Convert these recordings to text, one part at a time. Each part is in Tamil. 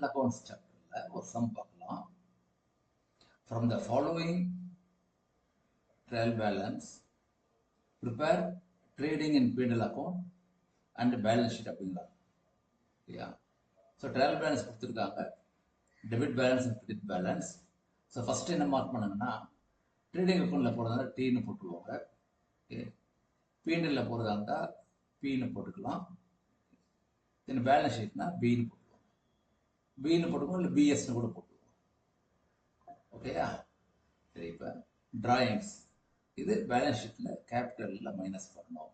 General Accounts chapter ஒரு sum பார்க்கலாம். From the following trial balance, prepare trading in P&L account and balance sheet அப்படிங்கிறாங்க. சரியா? ஸோ ட்ரையல் பேலன்ஸ் கொடுத்துருக்காங்க, debit balance and credit balance. So first என்ன மார்க் பண்ணுங்கன்னா, ட்ரேடிங் அக்கௌண்ட்டில் போடுறதா டீன்னு போட்டுருவாங்க. ஓகே, பிஎன்எல்ல போகிறதா இருந்தால் பின்னு போட்டுக்கலாம். தென் பேலன்ஸ் ஷீட்னா பின்னு போட்டுருவோம். பின்னு போட்டுக்கோம், இல்லை பிஎஸ்ன்னு கூட போட்டுருவோம். ஓகேயா? சரி, இப்போ டிராயிங்ஸ் இது பேலன்ஸ் ஷீட்டில் கேபிட்டலில் மைனஸ் பண்ணணும்.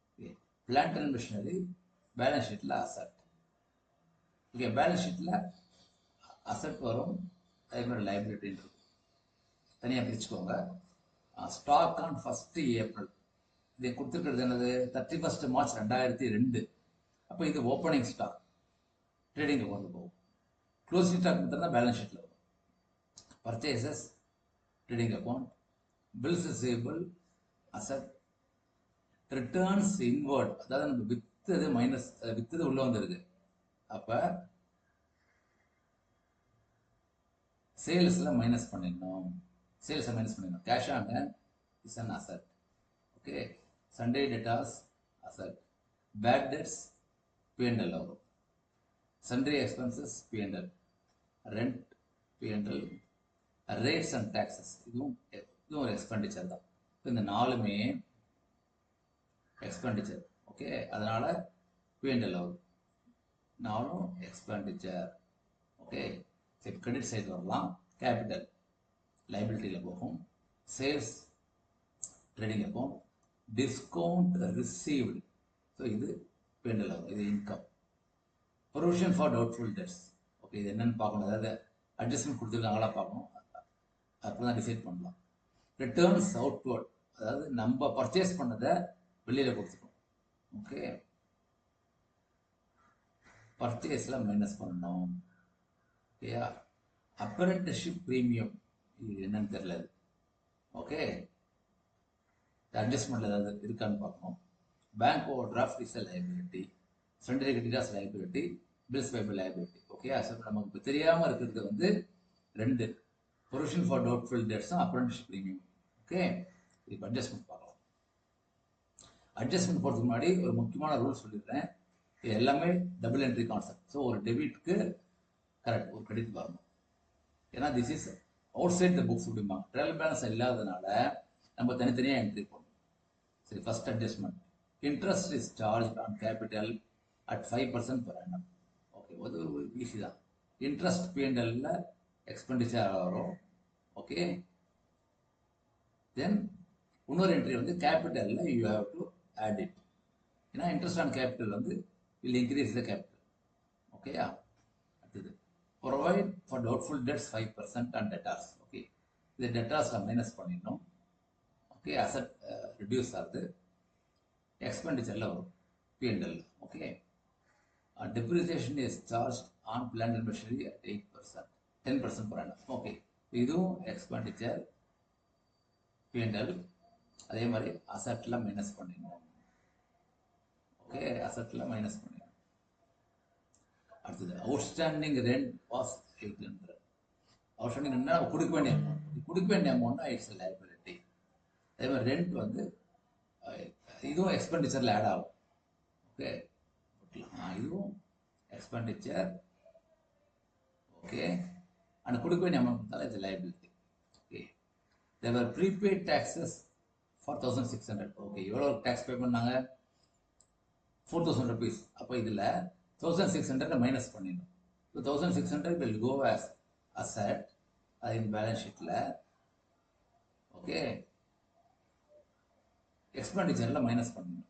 Okay, plant and machinery balance ஷீட்டில் அசட். ஓகே, பேலன்ஸ் ஷீட்டில் அசட் வரும், அதே மாதிரி லைபிலிட்டின்னு இருக்கும். தனியாக பிரிச்சுக்கோங்க. ஸ்டாக் ஆன் 1 ஏப்ரல் இதை கொடுத்துருக்கிறது என்னது? 31 மார்ச் 2002. அப்போ இது ஓப்பனிங் ஸ்டாக், ட்ரேடிங் கொண்டு போகும். க்ளோசிங் ஸ்டாக் மட்டும்தான் பேலன்ஸ் ஷீட்டில் வரும். Purchases trading account, bills receivable asset, returns inward, அதாவது நம்ம வித்தது மைனஸ், வித்தது உள்ள வந்துருக்கு. அப்போ சேல்ஸில் மைனஸ் பண்ணிடணும். சேல்ஸை மைனஸ் பண்ணிடணும். Cash on hand is an asset. Okay, sundry debtors asset, bad debts PNL வரும், sundry expenses PNL, rent PNL, rates and taxes இதுவும் ஒரு எக்ஸ்பெண்டிச்சர் தான். இந்த 4மே எக்ஸ்பெண்டிச்சர். ஓகே, அதனால பிஎன்எல் வரும், 4ம் எக்ஸ்பெண்டிச்சர். ஓகே, சரி, கிரெடிட் சைடு வரலாம். கேபிட்டல் லைபிலிட்டியில் போகும், sales trading account, discount received, so இது பிஎன்எல் வரும், இது income. Provision for doubtful debts. Okay, இது என்னன்னு பார்க்கணும், அதாவது அட்ஜஸ்ட்மெண்ட் கொடுத்துருக்காங்களா பார்க்கணும், அப்போ தான் டிசைட் பண்ணலாம். ரிட்டர்ன்ஸ் அவுட்வர்ட், அதாவது நம்ம பர்ச்சேஸ் பண்ணதை வெளியில் கொடுத்துக்கணும். ஓகே, பர்ச்சேஸில் மைனஸ் பண்ணணும். ஓகேயா? அப்ரெண்டிஸ்ஷிப் ப்ரீமியம் இது என்னன்னு தெரியல. ஓகே, அட்ஜஸ்ட்மெண்ட்ல ஏதாவது இருக்கான்னு பார்க்கணும். Bank overdraft is liability, sundry கிரெடிட்டாஸ் liability, bills payable liability. Okay, நமக்கு இப்போ தெரியாமல் இருக்கிறது வந்து 2, ப்ரொவிஷன் ஃபார் டவுட்ஃபுல் டெட்ஸும் அப்ரெண்டிஸ்ஷிப் ப்ரீமியம். ஓகே, இப்போ அட்ஜஸ்ட்மெண்ட் பார்க்கலாம். அட்ஜஸ்ட்மெண்ட் போகிறதுக்கு முன்னாடி ஒரு முக்கியமான ரூல் சொல்லிடுறேன். இது எல்லாமே டபுள் என்ட்ரி கான்செப்ட். ஸோ ஒரு டெபிட்க்கு கரெக்ட், ஒரு கிரெடிட் வரணும். ஏன்னா this is outside the books அப்படிம்பாங்க. ட்ரையல் பேலன்ஸ் இல்லாதனால நம்ம தனித்தனியாக என்ட்ரி பண்ணணும். சரி, first adjustment, interest is charge on capital at 5% per annum. Okay, அது ஒரு ஈஸி தான். இன்ட்ரெஸ்ட் பிஎன்எல்ல எக்ஸ்பெண்டிச்சர் வரும். ஓகே, தென் இன்னொரு என்ட்ரி வந்து கேபிட்டலில் you have to add it. ஏன்னா இன்ட்ரெஸ்ட் ஆன் கேபிட்டல் வந்து வில் இன்க்ரீஸ் த கேபிட்டல். ஓகேயா? அடுத்தது provide for doubtful debts 5% on debtors. Okay, இது டெட்டார்ஸில் மைனஸ் பண்ணிடணும். ஓகே, அசட் ரிடியூஸ் ஆகுது, எக்ஸ்பெண்டிச்சரில் வரும் PNL. Okay, depreciation is charge on plant and machinery at 8%, 10% per annum. Okay, இதுவும் எக்ஸ்பெண்டிச்சர் பிஎன்எல். அதே மாதிரி அசட்டில் மைனஸ் பண்ணிடணும். ஓகே, அசட்டில் மைனஸ் பண்ணிடணும். அடுத்தது அவுட்ஸ்டாண்டிங் ரெண்ட் வாஸ் 800. அவுட்ஸ்டாண்டிங் ரெண்ட்னா கொடுக்க வேண்டிய அமௌண்ட், கொடுக்க வேண்டிய அமௌண்ட்னா இட்ஸ் லைபிலிட்டி. அதே மாதிரி ரெண்ட் வந்து இதுவும் எக்ஸ்பெண்டிச்சரில் ஆட் ஆகும். ஓகே, இதுவும் எக்ஸ்பெண்டிச்சர். ஓகே, அண்ட் கொடுக்க வேண்டிய அமௌண்ட் இருந்தாலும் இது liability. Okay, they were prepaid taxes for 1600. Okay, எவ்வளோ டேக்ஸ் பே பண்ணாங்க? 4000 rupees. அப்போ இதில் 1600 மைனஸ் பண்ணிடணும். So 1600 will go as asset in balance ஷீட்டில். ஓகே, எக்ஸ்பெண்டிச்சரில் மைனஸ் பண்ணிடணும்.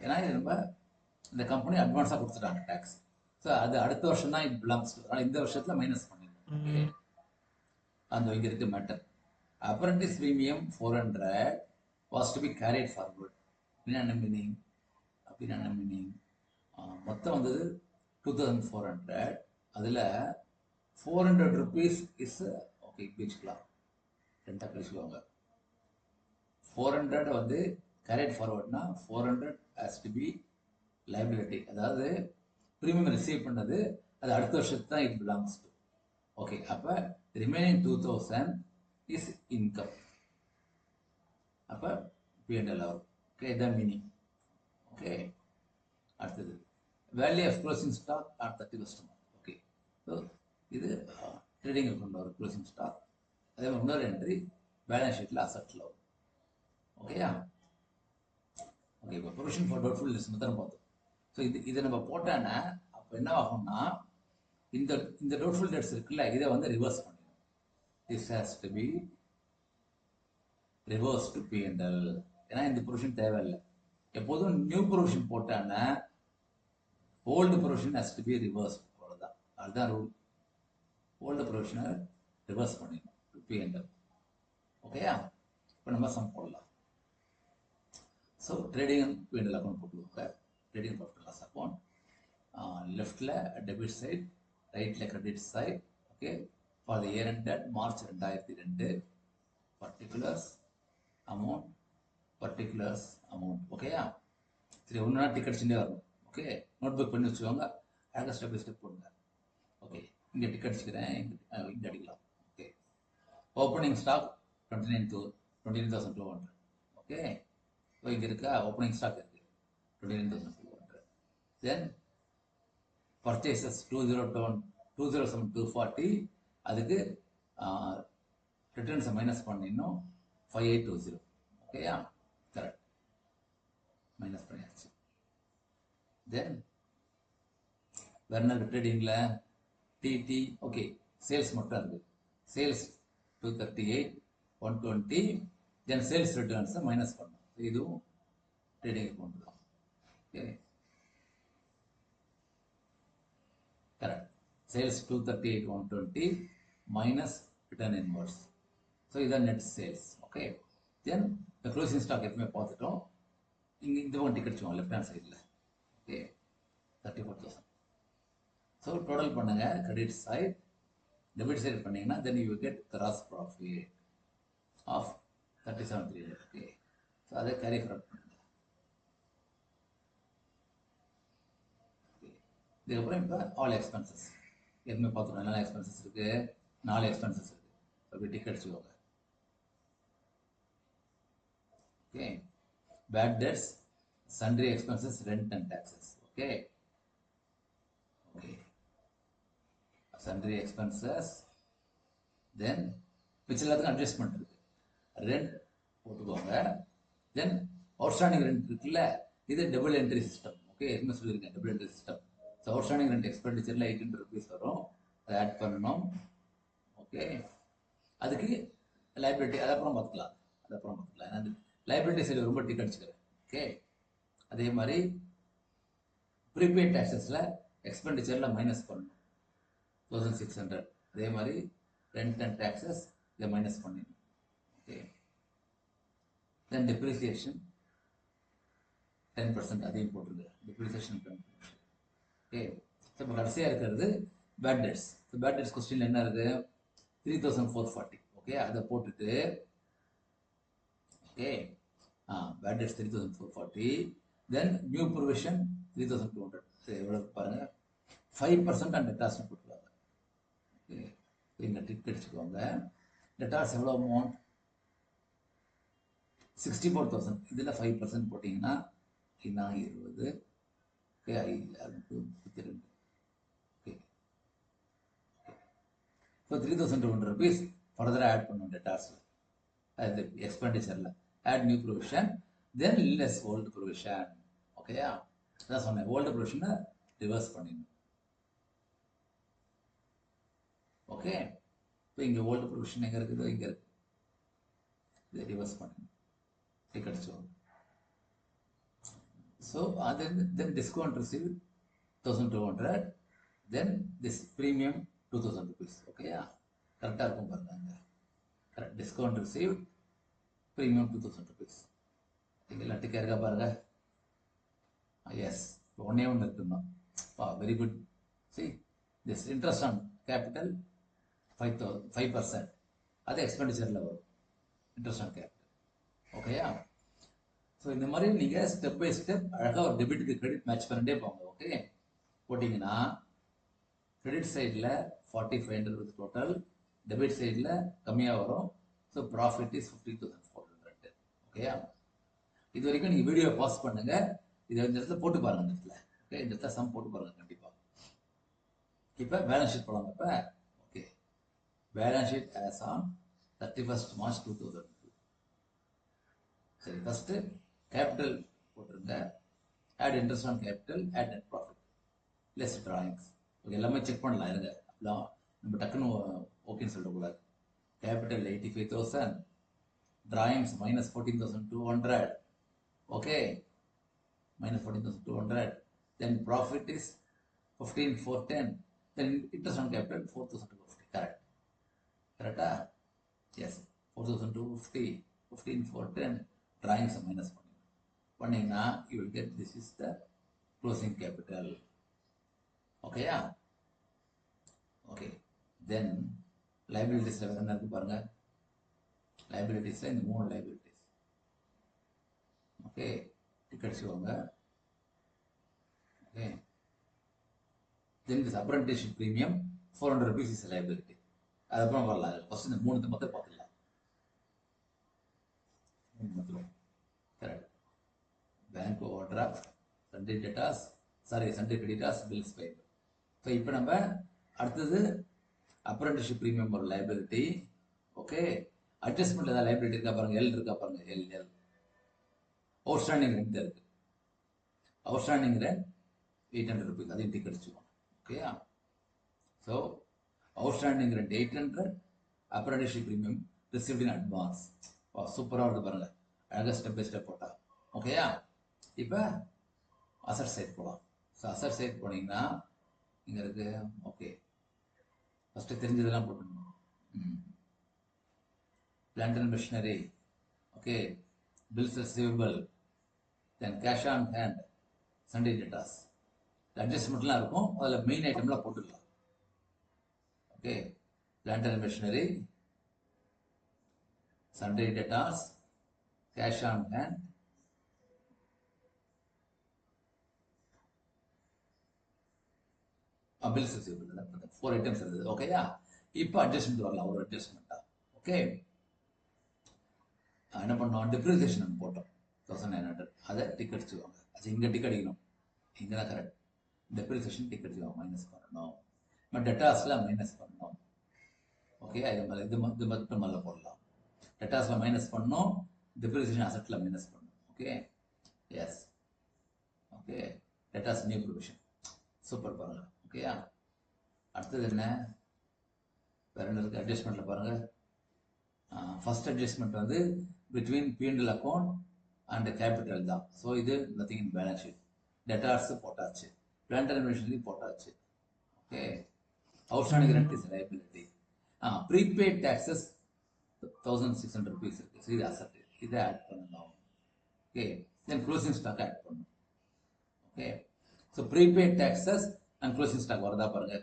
ஏன்னா இது நம்ம இந்த கம்பெனி அட்வான்ஸாக கொடுத்துட்டாங்க டேக்ஸ். ஸோ அது அடுத்த வருஷம் தான் இட் பிலாங்ஸ் டு, அதனால் இந்த வருஷத்தில் மைனஸ் பண்ணிடணும். ஓகே, அந்த இங்கே இருக்க matter. Apprentice premium 400 was to be carried forward. என்ன மீனிங்? அப்படின்னு என்ன மீனிங்? மொத்தம் வந்தது 2400. அதில் 400 rupees இஸ் ஓகே, பிரிச்சுக்கலாம், 2 பிரிச்சுக்குவாங்க. 400 வந்து கேரிட் ஃபார்வர்ட்னா 400 ஹேஸ் டு பி லைபிலிட்டி. அதாவது ப்ரீமியம் ரிசீவ் பண்ணது அது அடுத்த வருஷத்துக்கு தான் இட் பிலாங்ஸ் டு. ஓகே, அப்போ ரிமைனிங் 2000 இஸ் இன்கம். அப்போ P&L வரும். ஓகே, இதான் மீனிங். ஓகே, அடுத்தது value of closing stock are 31st month. Okay, so இது ட்ரேடிங் அக்கௌண்ட் வரும் க்ளோசிங் ஸ்டாக். அதே மாதிரி இன்னொரு என்ட்ரி பேலன்ஸ் ஷீட்டில் அசட்டில் வரும். ஓகேயா? ஓகே, இப்போ ப்ரொவிஷன் ஃபார் டவுட்ஃபுல் டெட்ஸ் மட்டும் பார்த்தோம். ஸோ இதை நம்ம போட்டானா அப்போ என்ன ஆகும்னா இந்த டவுட்ஃபுல் டெட்ஸ் இருக்குல்ல, இதை வந்து ரிவர்ஸ் பண்ணிடும். This has to be reverse to P&L. ஏன்னா இந்த ப்ரொவிஷன் தேவையில்லை. எப்போதும் நியூ ப்ரொவிஷன் போட்டானா old provision has to be reverse. அவ்வளோதான், அதுதான் ரூல். ஓல்டு ப்ரொவிஷனை ரிவர்ஸ் பண்ணிடணும் டு P&L. ஓகேயா? இப்போ நம்ம சம் போடலாம். ஸோ ட்ரேடிங் P&L அக்கௌண்ட் போட்டுருவாங்க. ட்ரேடிங் ப்ராஃபிட் லாஸ் அக்கௌண்ட் லெஃப்டில் டெபிட் சைட், ரைட்டில் credit side. Okay, for the year ended March 2002, particulars amount, particulars amount. ஓகேயா? சரி, ஒன்றா டிக்கெட் செஞ்சே வரணும். ஓகே, நோட் புக் பண்ணி வச்சுக்கோங்க. அழகாக ஸ்டெப் பை ஸ்டெப் போடுங்க. ஓகே, இங்கே டிக்கெட் வச்சுக்கிறேன், இங்கே அடிக்கலாம். Okay, opening stock 29,200. Okay, so இங்கே இருக்கா ஓப்பனிங் ஸ்டாக் இருக்கு 29,200. Then purchases 207,240. அதுக்கு ரிட்டர்ன்ஸை மைனஸ் பண்ணிடணும் 5820. ஓகேயா? கரெக்ட், மைனஸ் பண்ணியாச்சு. தென் வெர்னர் ட்ரேடிங்கில் டிடி. ஓகே, சேல்ஸ் மட்டும் இருக்கு. சேல்ஸ் 238,120. தென் சேல்ஸ் ரிட்டர்ன்ஸை மைனஸ் பண்ணணும். இதுவும் ட்ரேடிங் அக்கௌண்ட் தான். Okay, correct. Sales 238,120 minus return inverse. So இதான் நெட் சேல்ஸ். ஓகே, தென் இந்த க்ளோசிங் ஸ்டாக் எப்பவுமே பார்த்துட்டோம். இங்கே இந்த பக்கம் டிக்கெட் வச்சுக்கோங்க லெஃப்ட் ஹேண்ட் சைடில். ஓகே, 34,000. ஸோ டோட்டல் பண்ணுங்க. கிரெடிட் சைட் டெபிட் சைட் பண்ணீங்கன்னா then you get gross profit of 37,300. Okay, so அதை கேரி ஃபார்வர்ட் பண்ணுங்க. ஓகே, இதுக்கப்புறம் இப்போ ஆல் எக்ஸ்பென்சஸ் எதுவுமே பார்த்துட்டோம். என்னென்ன எக்ஸ்பென்சஸ் இருக்கு? 4 எக்ஸ்பென்சஸ் இருக்கு. அப்படி டிக்கெட் வச்சுக்கோங்க. Okay, bad debts, sundry expenses, rent and taxes. Okay, okay, sundry expenses. Then which எல்லாத்துக்கும் அட்ஜஸ்ட்மெண்ட் இருக்கு. ரெண்ட் போட்டுக்கோங்க. தென் அவுட்ஸ்டாண்டிங் ரெண்ட் இருக்குல்ல, இது டபுள் என்ட்ரி சிஸ்டம். ஓகே, என்ன சொல்லியிருக்கேன்? Double entry system. So outstanding rent எக்ஸ்பெண்டிச்சரில் 800 rupees வரும். அதை ஆட் பண்ணணும். ஓகே, அதுக்கு லைபிலிட்டி அதப்புறம் பார்த்துக்கலாம். ஏன்னா லைபிலிட்டி சைடு ரொம்ப டிக்கெட் வச்சுக்கிறேன். ஓகே, அதே மாதிரி ப்ரீபெய்ட் டேக்ஸஸில் எக்ஸ்பெண்டிச்சரில் மைனஸ் பண்ணணும் 1600. அதே மாதிரி ரெண்ட் அண்ட் டேக்ஸஸ் இதை மைனஸ் பண்ணிடணும். ஓகே, தென் டெப்ரிசியேஷன் 10% அதையும் போட்டுருக்கு. டெப்ரிசியேஷன் 10%. ஓகே, இப்போ கடைசியாக இருக்கிறது bad debts. Bad debts question என்ன இருக்குது? 3,440. ஓகே, அதை போட்டுட்டு okay, bad debts 3,440. Then new provision 3,200. எவ்வளோ பாருங்க, 5% அண்ட் டெட்டார்ஸ் போட்டுருவாங்க. ஓகே, இங்கே டிக் அடிச்சுக்கோங்க. டெட்டார்ஸ் எவ்வளோ அமௌண்ட்? 64,000. இதில் 5% போட்டிங்கன்னா 20. ஓகே, 32. ஓகே, ஸோ 3,200 rupees ஃபர்தராக ஆட் பண்ணும் டெட்டார்ஸில். அது எக்ஸ்பெண்டிச்சரில் ஆட் நியூ ப்ரொவிஷன் தென் லெஸ் ஓல்டு ப்ரொவிஷன். ஓகேயா? அதான் சொன்னேன், ஓல்டு ப்ரொவிஷனை ரிவர்ஸ் பண்ணிடணும். ஓகே, இப்போ இங்கே ஓல்டு ப்ரொவிஷன் எங்கே இருக்குதோ இங்கே இருக்கு. இதை ரிவர்ஸ் பண்ணணும். டிக்கெட் வச்சுக்கோங்க. ஸோ அது then discount receive 1,200. Then this premium 2,000 rupees. ஓகேயா? கரெக்டாக இருக்கும் பாருங்க. Correct, discount receive premium 2,000 rupees. எல்லாம் டிக்கெட் இருக்கா பாருங்க. எஸ், ஒன்னே ஒன்று இருக்கணும். Very good. See this interest on capital 5%. அது எக்ஸ்பெண்டிச்சரில் வரும், இன்ட்ரெஸ்ட் ஆன் கேபிட்டல். ஓகேயா? ஸோ இந்த மாதிரி நீங்கள் ஸ்டெப் பை ஸ்டெப் அழகாக ஒரு டெபிட்டுக்கு கிரெடிட் மேட்ச் பண்ணிட்டே போங்க. ஓகே, போட்டிங்கன்னா கிரெடிட் சைடில் 4500 டோட்டல், டெபிட் சைடில் கம்மியாக வரும். So profit is 50,400. ஓகேயா? இது வரைக்கும் நீங்கள் வீடியோ பாஸ் பண்ணுங்க. இதை இந்த இடத்துல போட்டு பாருங்க. இந்த இடத்துல ஓகே, இந்த இடத்துல சம் போட்டு பாருங்க கண்டிப்பாக. இப்போ பேலன்ஸ் ஷீட் போடலாம். இப்போ okay, balance sheet as on 31st March 2002. சரி, ஃபர்ஸ்ட் கேபிட்டல் போட்டுருங்க. Add interest on capital, add net profit, less drawings. Okay, எல்லாமே செக் பண்ணலாம். இருங்க, அப்படிலாம் நம்ம டக்குன்னு ஓகேன்னு சொல்லக்கூடாது. Capital 85,000, drawings minus 14,200. Okay, minus 14,200. Then profit is 15,410. Then interest on capital 4,250. Correct? Correct? Yes. 4,250. 15,410. Drawings minus 1. Now you will get this is the closing capital. Okay? Yeah? Okay. Then liabilities. Liabilities and more liabilities. Okay. Tickets. Okay. Then this apprenticeship premium 400 rupees is a liability. அதுக்கப்புறம் வரலாம். ஃபர்ஸ்ட் இந்த மூணுத்தை மட்டும் பார்த்துக்கலாம். Correct. Bank overdraft, sundry debtors, sundry creditors, bills payable. So இப்போ நம்ம அடுத்தது apprenticeship premium ஒரு liability. ஓகே, அட்ஜஸ்ட்மெண்ட் ஏதாவது liability இருக்கா பாருங்க. எல் இருக்கா பாருங்க. எல் அவுட்ஸ்டாண்டிங் ரெண்ட் இருக்கு. Outstanding rent 800 rupees. அதையும் டிக் அடிச்சுக்கோங்க. ஓகேயா? So outstanding rent 800, apprenticeship premium received in advance. சூப்பராக இருக்கு பாருங்க. அழகாக ஸ்டெப் பை ஸ்டெப் போட்டா. ஓகேயா? இப்போ அசட் சைட் போகலாம். ஸோ அசட் சைட் போனீங்கன்னா இங்கே இருக்கு. ஓகே, ஃபஸ்ட்டு தெரிஞ்சதெல்லாம் போட்டுக்கணும். Plant and machinery, okay, bills receivable, then cash on hand, sundry debtors, அட்ஜஸ்ட்மெண்ட்லாம் இருக்கும். அதில் மெயின் ஐட்டம்லாம் போட்டுக்கலாம். Okay, plant and machinery, sundry debtors, cash on hand, bills receivable. 4 items இருந்தது. ஓகேயா? இப்போ அட்ஜஸ்ட்மெண்ட் வரலாம். ஒரு அட்ஜஸ்ட்மெண்ட்டா. ஓகே, என்ன பண்ணோம்? டிப்ரிசியேஷன் போட்டோம் 1900. அதை டிக் அடிச்சுக்கோங்க. அது இங்கே டிக் அடிக்கணும். இங்கே தான் கரெக்ட். டெப்ரிசியேஷன் டிக் அடிச்சுக்கோங்க. மைனஸ் பண்ணணும். பட் டேட்டாஸில் மைனஸ் பண்ணணும். ஓகே, இது மட்டும் மேலே போடலாம். டேட்டாஸில் மைனஸ் பண்ணணும், டெப்ரிசியேஷன் அசட்டில் மைனஸ் பண்ணணும். Okay, yes. Okay, debtors new provision. Super பாருங்க. ஓகேயா? அடுத்தது என்ன? வேற என்ன இருக்குது? அட்ஜஸ்ட்மெண்ட்டில் பாருங்கள். ஃபர்ஸ்ட் அட்ஜஸ்ட்மெண்ட் வந்து between P&L account and capital தான். ஸோ இது nothing in balance sheet. Debtors போட்டாச்சு, பிளான்ட் அண்ட் மிஷினரி போட்டாச்சு. Okay, outstanding rent is liability. Prepaid taxes 1,600 rupees இருக்கு. ஸோ இது அசட். இதை ஆட் பண்ணணும். Okay, then closing stock add பண்ணணும். Okay, so prepaid taxes and closing stock வரதா பாருங்க.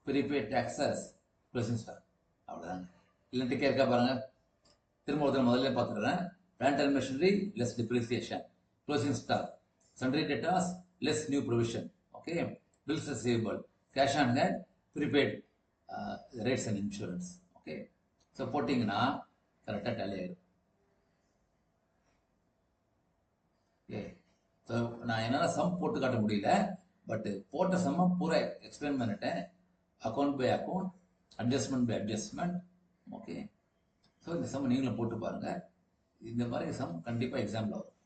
ப்ரீபெய்ட் டாக்ஸஸ், க்ளோசிங் ஸ்டாக், அவ்வளோதாங்க. இல்லை டிக்கே இருக்கா பாருங்க. திரும்ப ஒரு முதல்ல பார்த்துடுறேன். Plant and machinery less depreciation, closing stock, sundry debtors less new provision. Okay, bills receivable, cash on hand, prepaid rates and insurance. Okay, so போட்டிங்கன்னா கரெக்டாக டேலி ஆகிடும். ஓகே, ஸோ நான் என்னால் சம் போட்டு காட்ட முடியல, பட் போட்ட சம்மை பூரா எக்ஸ்பிளைன் பண்ணிட்டேன். Account by account, adjustment by adjustment. Okay, so இந்த சம் நீங்களும் போட்டு பாருங்கள். இந்த மாதிரி சம் கண்டிப்பாக எக்ஸாம்பிள் வரும்.